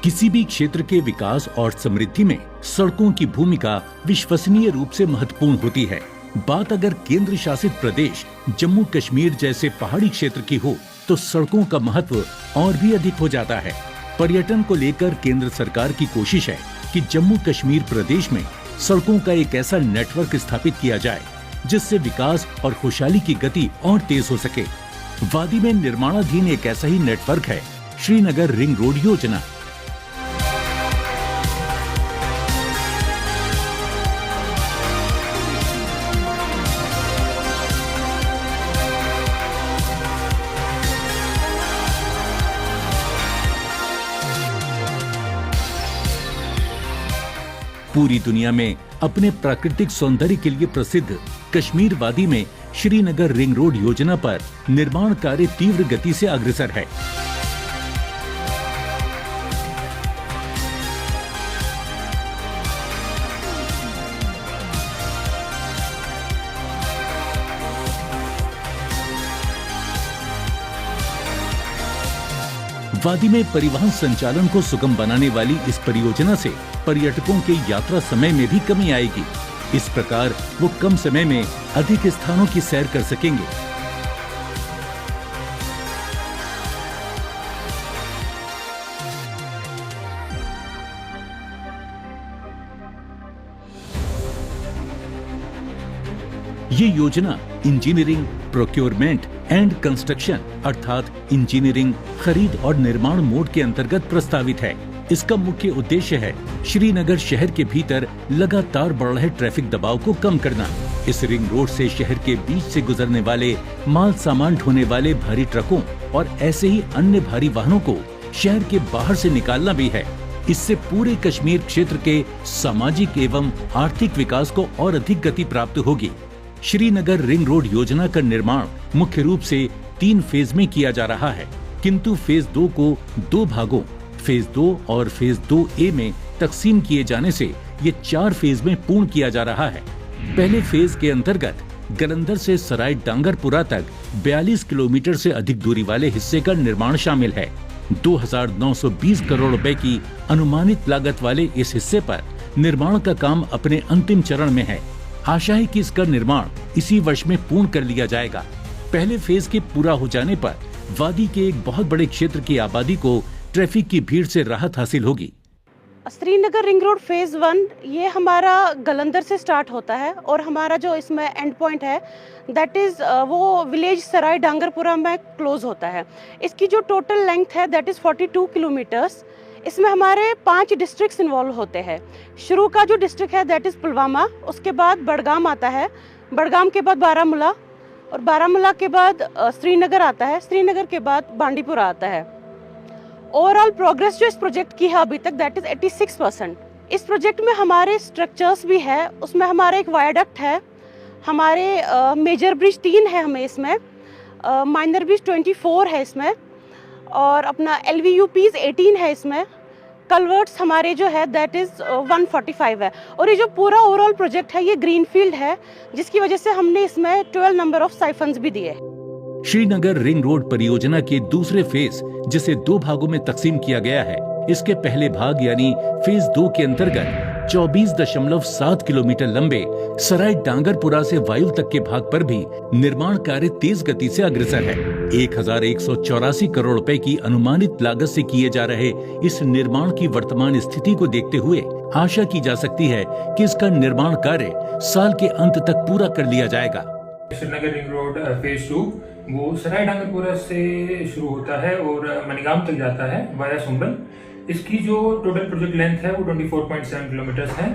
किसी भी क्षेत्र के विकास और समृद्धि में सड़कों की भूमिका विश्वसनीय रूप से महत्वपूर्ण होती है। बात अगर केंद्र शासित प्रदेश जम्मू कश्मीर जैसे पहाड़ी क्षेत्र की हो तो सड़कों का महत्व और भी अधिक हो जाता है। पर्यटन को लेकर केंद्र सरकार की कोशिश है कि जम्मू कश्मीर प्रदेश में सड़कों का एक ऐसा नेटवर्क स्थापित किया जाए जिससे विकास और खुशहाली की गति और तेज हो सके। वादी में निर्माणाधीन एक ऐसा ही नेटवर्क है श्रीनगर रिंग रोड योजना। पूरी दुनिया में अपने प्राकृतिक सौंदर्य के लिए प्रसिद्ध कश्मीर वादी में श्रीनगर रिंग रोड योजना पर निर्माण कार्य तीव्र गति से अग्रसर है। वादी में परिवहन संचालन को सुगम बनाने वाली इस परियोजना से पर्यटकों के यात्रा समय में भी कमी आएगी। इस प्रकार वो कम समय में अधिक स्थानों की सैर कर सकेंगे। ये योजना इंजीनियरिंग, प्रोक्योरमेंट एंड कंस्ट्रक्शन अर्थात इंजीनियरिंग, खरीद और निर्माण मोड के अंतर्गत प्रस्तावित है। इसका मुख्य उद्देश्य है श्रीनगर शहर के भीतर लगातार बढ़ रहे ट्रैफिक दबाव को कम करना। इस रिंग रोड से शहर के बीच से गुजरने वाले माल सामान ढोने वाले भारी ट्रकों और ऐसे ही अन्य भारी वाहनों को शहर के बाहर से निकालना भी है। इससे पूरे कश्मीर क्षेत्र के सामाजिक एवं आर्थिक विकास को और अधिक गति प्राप्त होगी। श्रीनगर रिंग रोड योजना का निर्माण मुख्य रूप से 3 फेज में किया जा रहा है, किंतु फेज 2 को 2 भागों फेज 2 और फेज 2A में तकसीम किए जाने से ये 4 फेज में पूर्ण किया जा रहा है। पहले फेज के अंतर्गत गलंदर से सराय डांगरपुरा तक 42 किलोमीटर से अधिक दूरी वाले हिस्से का निर्माण शामिल है। 2,920 करोड़ रुपए की अनुमानित लागत वाले इस हिस्से पर निर्माण का काम अपने अंतिम चरण में है। आशा है कि इसका निर्माण इसी वर्ष में पूर्ण कर लिया जाएगा। पहले फेज के पूरा हो जाने पर वादी के एक बहुत बड़े क्षेत्र की आबादी को ट्रैफिक की भीड़ से राहत हासिल होगी। श्रीनगर रिंग रोड फेज 1 ये हमारा गलंदर से स्टार्ट होता है और हमारा जो इसमें एंड पॉइंट है दैट इज वो विलेज सराय डांगरपुरा में क्लोज होता है। इसकी जो टोटल लेंथ है दैट इज 42 किलोमीटर्स। इसमें हमारे 5 डिस्ट्रिक्ट्स इन्वॉल्व होते हैं। शुरू का जो डिस्ट्रिक्ट है दैट इज पुलवामा, उसके बाद बडगाम आता है, बडगाम के बाद बारामूला और बारामूला के बाद श्रीनगर आता है, श्रीनगर के बाद बांडीपुरा आता है। ओवरऑल प्रोग्रेस जो इस प्रोजेक्ट की है अभी तक दैट इज 86%। इस प्रोजेक्ट में हमारे स्ट्रक्चर्स भी है, उसमें हमारे एक वायाडक्ट है, हमारे मेजर ब्रिज 3 है हमें इसमें, माइनर ब्रिज 24 है इसमें और अपना LVUPs 18 है इसमें। कलवर्ट्स हमारे जो है दैट इज 145 है और ये जो पूरा ओवरऑल प्रोजेक्ट है ये ग्रीनफील्ड है जिसकी वजह से हमने इसमें 12 नंबर ऑफ साइफन्स भी दिए। श्रीनगर रिंग रोड परियोजना के दूसरे फेज जिसे 2 भागों में तकसीम किया गया है, इसके पहले भाग यानी फेज 2 के अंतर्गत 24.7 किलोमीटर लंबे सराय डांगरपुरा से वायु तक के भाग पर भी निर्माण कार्य तेज गति से अग्रसर है। 1,184 करोड़ रुपए की अनुमानित लागत से किए जा रहे इस निर्माण की वर्तमान स्थिति को देखते हुए आशा की जा सकती है कि इसका निर्माण कार्य साल के अंत तक पूरा कर लिया जाएगा। श्रीनगर रिंग रोड फेज 2 वो सराय डांगरपुरा से शुरू होता है और मनीगाम तक जाता है वाया सुंबल। इसकी जो टोटल प्रोजेक्ट लेंथ है वो 24.7 किलोमीटर है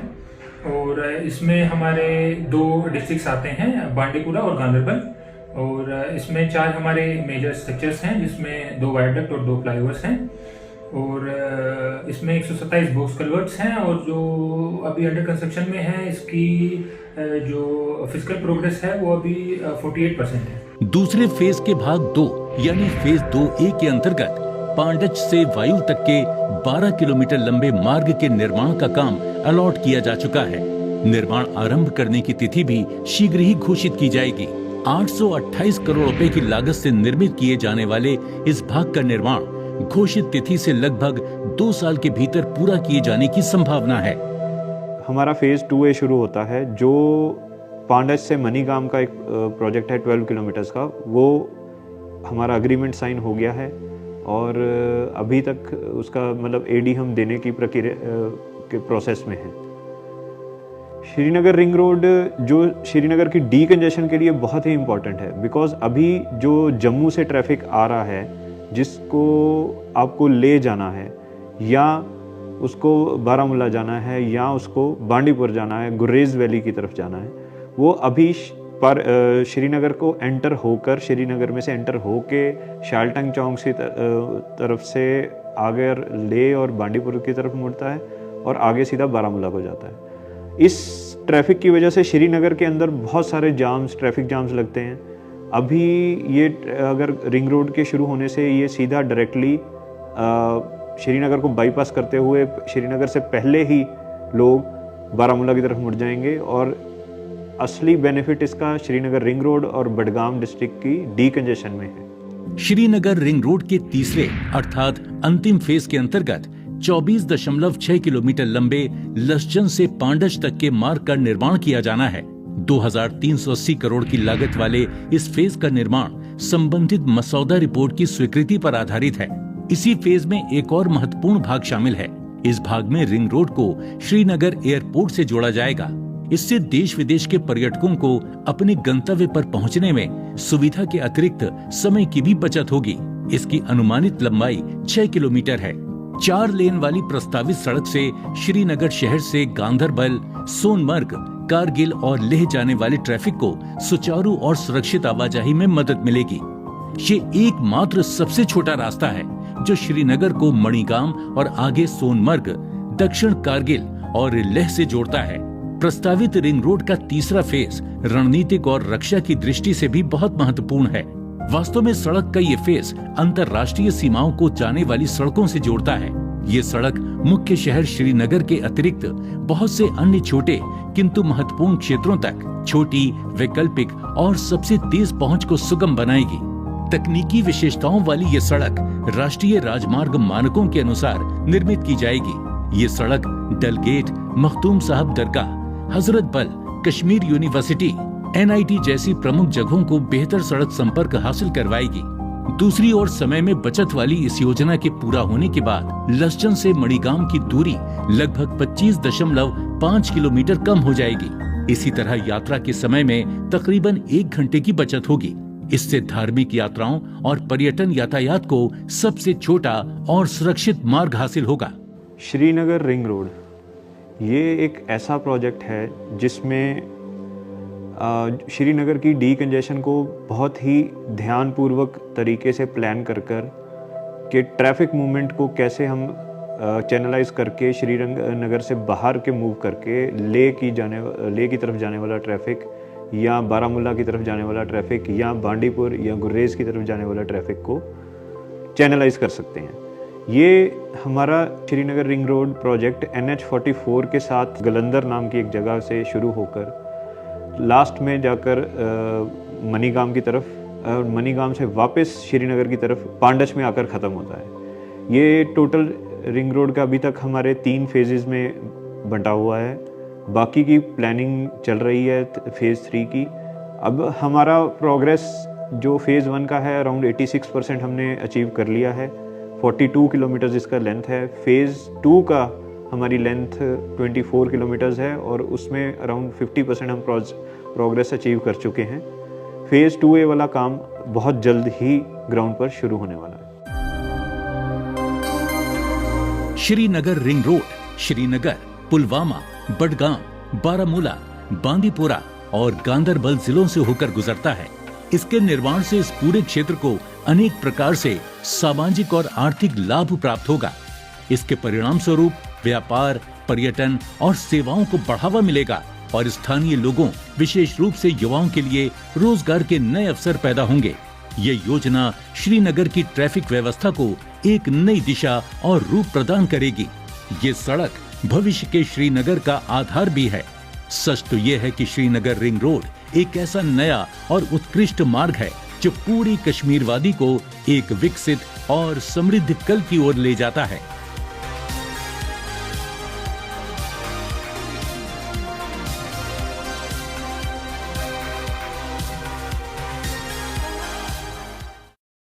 और इसमें हमारे 2 डिस्ट्रिक्ट्स आते हैं, बांडीपुरा और गांधरबल। और इसमें 4 हमारे मेजर स्ट्रक्चर्स हैं जिसमें 2 वायडक्ट और 2 फ्लाईओवर्स हैं और इसमें 127 बॉक्स कलवर्ट्स हैं और जो अभी अंडर कंस्ट्रक्शन में है इसकी जो फिजिकल प्रोग्रेस है वो अभी 48% है। दूसरे फेज के भाग 2 यानी फेज 2A के अंतर्गत पांडच से वायु तक के 12 किलोमीटर लंबे मार्ग के निर्माण का काम अलॉट किया जा चुका है। निर्माण आरंभ करने की तिथि भी शीघ्र ही घोषित की जाएगी। 828 करोड़ रुपए की लागत से निर्मित किए जाने वाले इस भाग का निर्माण घोषित तिथि से लगभग 2 साल के भीतर पूरा किए जाने की संभावना है। हमारा फेज़ 2A शुरू होता है, जो पांडज से मनीगाम का एक प्रोजेक्ट है 12 किलोमीटर्स का। वो हमारा एग्रीमेंट साइन हो गया है और अभी तक उसका मतलब एडी हम देने की प्रक्रिया के प्रोसेस में है। श्रीनगर रिंग रोड जो श्रीनगर की डीकंजेशन के लिए बहुत ही इम्पोर्टेंट है, बिकॉज अभी जो जम्मू से ट्रैफिक आ रहा है जिसको आपको ले जाना है या उसको बारामूला जाना है या उसको बांडीपुर जाना है, गुर्रेज वैली की तरफ जाना है, वो अभी पर श्रीनगर को एंटर होकर, श्रीनगर में से एंटर होके शालटंग चौक से तरफ से आगे ले और बांडीपुर की तरफ मुड़ता है और आगे सीधा बारामूला को जाता है। इस ट्रैफिक की वजह से श्रीनगर के अंदर बहुत सारे ट्रैफिक जाम्स लगते हैं। अभी ये अगर रिंग रोड के शुरू होने से ये सीधा डायरेक्टली श्रीनगर को बाईपास करते हुए श्रीनगर से पहले ही लोग बारामूला की तरफ मुड़ जाएंगे और असली बेनिफिट इसका श्रीनगर रिंग रोड और बडगाम डिस्ट्रिक्ट की डीकंजेशन में है। श्रीनगर रिंग रोड के तीसरे अर्थात अंतिम फेज के अंतर्गत 24.6 किलोमीटर लंबे लसचन से पांडज तक के मार्ग का निर्माण किया जाना है। 2380 करोड़ की लागत वाले इस फेज का निर्माण संबंधित मसौदा रिपोर्ट की स्वीकृति पर आधारित है। इसी फेज में एक और महत्वपूर्ण भाग शामिल है। इस भाग में रिंग रोड को श्रीनगर एयरपोर्ट से जोड़ा जाएगा। इससे देश विदेश के पर्यटकों को अपने गंतव्य पर पहुंचने में सुविधा के अतिरिक्त समय की भी बचत होगी। इसकी अनुमानित लंबाई 6 किलोमीटर है। 4 लेन वाली प्रस्तावित सड़क से श्रीनगर शहर से गांधरबल, सोनमर्ग, कारगिल और लेह जाने वाले ट्रैफिक को सुचारू और सुरक्षित आवाजाही में मदद मिलेगी। ये एकमात्र सबसे छोटा रास्ता है जो श्रीनगर को मणिगाम और आगे सोनमर्ग, दक्षिण कारगिल और लेह से जोड़ता है। प्रस्तावित रिंग रोड का तीसरा फेज रणनीतिक और रक्षा की दृष्टि से भी बहुत महत्वपूर्ण है। वास्तव में सड़क का ये फेज अंतर्राष्ट्रीय सीमाओं को जाने वाली सड़कों से जोड़ता है। ये सड़क मुख्य शहर श्रीनगर के अतिरिक्त बहुत से अन्य छोटे किंतु महत्वपूर्ण क्षेत्रों तक छोटी, वैकल्पिक और सबसे तेज पहुंच को सुगम बनाएगी। तकनीकी विशेषताओं वाली ये सड़क राष्ट्रीय राजमार्ग मानकों के अनुसार निर्मित की जाएगी। ये सड़क डलगेट, मखदूम साहब दरगाह, हजरत बल, कश्मीर यूनिवर्सिटी, NIT जैसी प्रमुख जगहों को बेहतर सड़क संपर्क हासिल करवाएगी। दूसरी ओर समय में बचत वाली इस योजना के पूरा होने के बाद लसचन से मणिगाम की दूरी लगभग 25.5 किलोमीटर कम हो जाएगी। इसी तरह यात्रा के समय में तकरीबन 1 घंटे की बचत होगी। इससे धार्मिक यात्राओं और पर्यटन यातायात को सबसे छोटा और सुरक्षित मार्ग हासिल होगा। श्रीनगर रिंग रोड ये एक ऐसा प्रोजेक्ट है जिसमें श्रीनगर की डीकंजेशन को बहुत ही ध्यानपूर्वक तरीके से प्लान कर के ट्रैफिक मूवमेंट को कैसे हम चैनलाइज करके श्रीनगर से बाहर के मूव करके ले की तरफ जाने वाला ट्रैफिक या बारामूला की तरफ जाने वाला ट्रैफिक या बांडीपुर या गुर्रेज की तरफ जाने वाला ट्रैफिक को चैनलाइज कर सकते हैं। ये हमारा Srinagar ring road project NH44 के साथ गलंदर नाम की एक जगह से शुरू होकर लास्ट में जाकर मनीगाम की तरफ और मनीगाम से वापस श्रीनगर की तरफ पांडज में आकर ख़त्म होता है। ये टोटल रिंग रोड का अभी तक हमारे 3 फेजेस में बंटा हुआ है। बाकी की प्लानिंग चल रही है फेज़ 3 की। अब हमारा प्रोग्रेस जो फेज़ 1 का है अराउंड 86% हमने अचीव कर लिया है। 42 किलोमीटर्स इसका लेंथ है। फेज़ 2 का हमारी लेंथ 24 किलोमीटर्स है और उसमें अराउंड 50% हम प्रोग्रेस अचीव कर चुके हैं। फेज़ 2A वाला काम बहुत जल्द ही ग्राउंड पर शुरू होने वाला है। श्रीनगर रिंग रोड श्रीनगर, पुलवामा, बडगाम, बारामूला, बांदीपुरा और गांदरबल जिलों से होकर गुजरता है। इसके निर्माण से इस पूरे क्षेत्र को अनेक प्रकार से सामाजिक और आर्थिक लाभ प्राप्त होगा। इसके परिणाम स्वरूप व्यापार, पर्यटन और सेवाओं को बढ़ावा मिलेगा और स्थानीय लोगों, विशेष रूप से युवाओं के लिए रोजगार के नए अवसर पैदा होंगे। ये योजना श्रीनगर की ट्रैफिक व्यवस्था को एक नई दिशा और रूप प्रदान करेगी। ये सड़क भविष्य के श्रीनगर का आधार भी है। सच तो ये है कि श्रीनगर रिंग रोड एक ऐसा नया और उत्कृष्ट मार्ग है जो पूरी कश्मीर वादी को एक विकसित और समृद्ध कल की ओर ले जाता है।